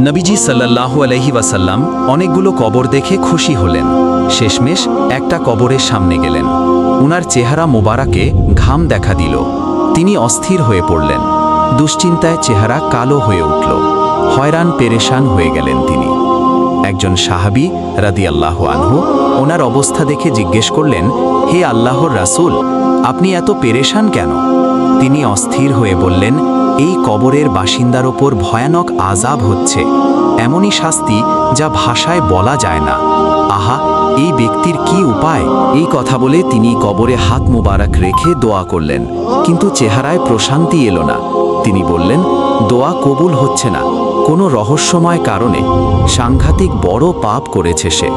নবীজি সাল্লাল্লাহু আলাইহি ওয়াসাল্লাম অনেকগুলো কবর দেখে খুশি হলেন। শেষমেশ একটা কবরের সামনে গেলেন। উনার চেহারা মোবারকে ঘাম দেখা দিল। তিনি অস্থির হয়ে পড়লেন। দুশ্চিন্তায় চেহারা কালো হয়ে উঠল। হয়রান পেরেশান হয়ে গেলেন তিনি। একজন সাহাবী রাদিয়াল্লাহু আনহু ওনার অবস্থা দেখে জিজ্ঞেস করলেন, হে আল্লাহর রাসূল, আপনি এত পেরেশান কেন? তিনি অস্থির হয়ে বললেন, এই কবরের বাসিন্দার ওপর ভয়ানক আযাব হচ্ছে, এমনই শাস্তি যা ভাষায় বলা যায় না। আহা, এই ব্যক্তির কি উপায়? এই কথা বলে তিনি কবরে হাত মোবারক রেখে দোয়া করলেন, কিন্তু চেহারায় প্রশান্তি এলো না। তিনি বললেন, দোয়া কবুল হচ্ছে না, কোনো রহস্যময় কারণে সাংঘাতিক বড় পাপ করেছে সে।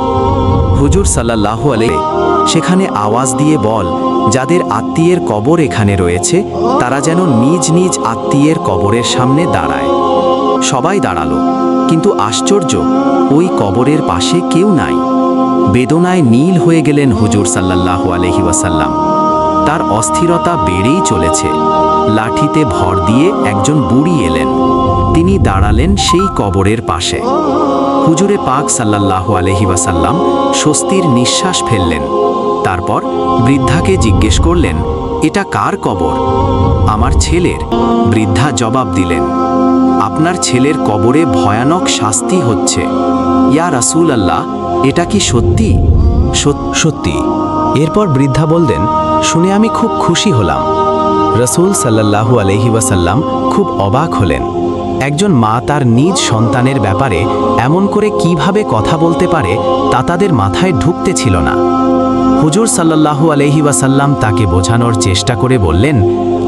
হুজুর সাল্লাল্লাহু আলাইহি সেখানে আওয়াজ দিয়ে বল, যাদের আত্মীয়ের কবর এখানে রয়েছে তারা যেন নিজ নিজ আত্মীয়ের কবরের সামনে দাঁড়ায়। সবাই দাঁড়ালো, কিন্তু আশ্চর্য, ওই কবরের পাশে কেউ নাই। বেদনায় নীল হয়ে গেলেন হুজুর সাল্লাল্লাহু আলাইহি ওয়াসাল্লাম। তার অস্থিরতা বেড়েই চলেছে। লাঠিতে ভর দিয়ে একজন বুড়ি এলেন। তিনি দাঁড়ালেন সেই কবরের পাশে। হুজুরে পাক সাল্লাল্লাহু আলাইহি ওয়াসাল্লাম স্বস্তির নিঃশ্বাস ফেললেন। তারপর বৃদ্ধাকে জিজ্ঞেস করলেন, এটা কার কবর? আমার ছেলের। বৃদ্ধা জবাব দিলেন, আপনার ছেলের কবরে ভয়ানক শাস্তি হচ্ছে। ইয়া রাসূলুল্লাহ, এটা কি সত্যি? সত্যি। এরপর বৃদ্ধা বললেন, শুনে আমি খুব খুশি হলাম। রাসূল সাল্লাল্লাহু আলাইহি ওয়াসাল্লাম খুব অবাক হলেন। একজন মা তার নিজ সন্তানের ব্যাপারে এমন করে কিভাবে কথা বলতে পারে তা তাদের মাথায় ঢুকতে ছিল না। হুজুর সাল্লাল্লাহু আলাইহি ওয়াসাল্লাম তাকে বোঝানোর চেষ্টা করে বললেন,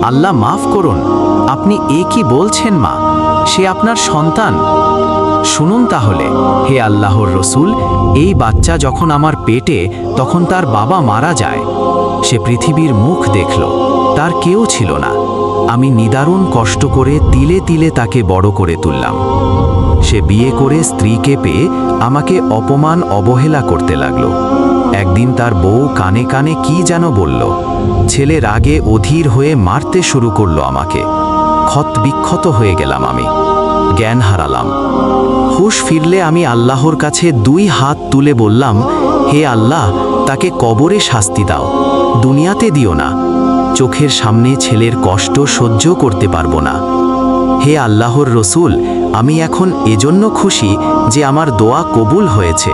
আল্লাহ মাফ করুন, আপনি এ কি বলছেন মা? সে আপনার সন্তান। শুনুন তাহলে, হে আল্লাহর রসূল, এই বাচ্চা যখন আমার পেটে, তখন তার বাবা মারা যায়। সে পৃথিবীর মুখ দেখল, তার কেউ ছিল না। আমি নিদারুণ কষ্ট করে তিলে তিলে তাকে বড় করে তুললাম। সে বিয়ে করে স্ত্রীকে পেয়ে আমাকে অপমান অবহেলা করতে লাগলো। একদিন তার বউ কানে কানে কি যেন বলল। ছেলে রাগে অধীর হয়ে মারতে শুরু করলো আমাকে। ক্ষত বিক্ষত হয়ে গেলাম আমি, জ্ঞান হারালাম। হুঁশ ফিরলে আমি আল্লাহর কাছে 2 হাত তুলে বললাম, হে আল্লাহ, তাকে কবরে শাস্তি দাও, দুনিয়াতে দিও না। চোখের সামনে ছেলের কষ্ট সহ্য করতে পারবো না। হে আল্লাহর রসূল, আমি এখন এজন্য খুশি যে আমার দোয়া কবুল হয়েছে।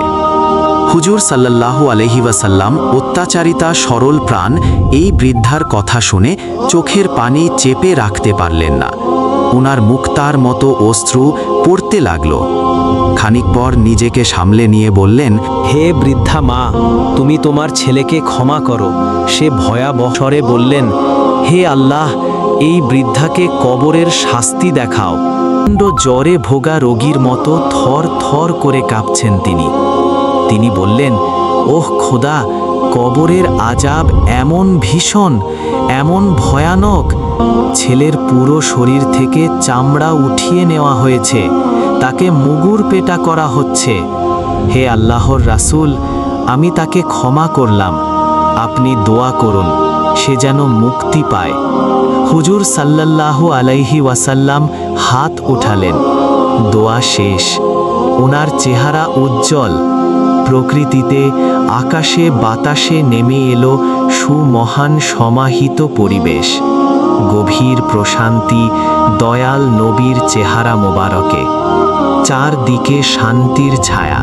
হুজুর সাল্লাল্লাহু আলাইহি ওয়াসাল্লাম অত্যাচারিতা সরল প্রাণ এই বৃদ্ধার কথা শুনে চোখের পানি চেপে রাখতে পারলেন না। ওনার মুক্তার মতো অশ্রু পড়তে লাগলো। খানিক পর নিজেকে সামলে নিয়ে বললেন, হে বৃদ্ধা মা, তুমি তোমার ছেলেকে ক্ষমা করো। সে ভয়াবহ স্বরে বললেন, হে আল্লাহ, এই বৃদ্ধাকে কবরের শাস্তি দেখাও। জ্বরে ভোগা রোগীর মতো থর থর করে কাঁপছেন তিনি। তিনি বললেন, ওহ খোদা, কবরের আযাব এমন ভীষণ, এমন ভয়ানক। ছেলের পুরো শরীর থেকে চামড়া উঠিয়ে নেওয়া হয়েছে, তাকে মুগুর পেটা করা হচ্ছে। হে আল্লাহর রাসূল, আমি তাকে ক্ষমা করলাম, আপনি দোয়া করুন সে যেন মুক্তি পায়। হুজুর সাল্লাল্লাহু আলাইহি ওয়াসাল্লাম হাত উঠালেন। দোয়া শেষ। ওনার চেহারা উজ্জ্বল। প্রকৃতিতে, আকাশে বাতাসে নেমে এলো সুমহান সমাহিত পরিবেশ। গভীর প্রশান্তি দয়াল নবীর চেহারা মোবারকে। চারদিকে শান্তির ছায়া।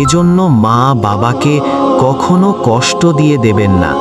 এজন্য মা বাবাকে কখনো কষ্ট দিয়ে দেবেন না।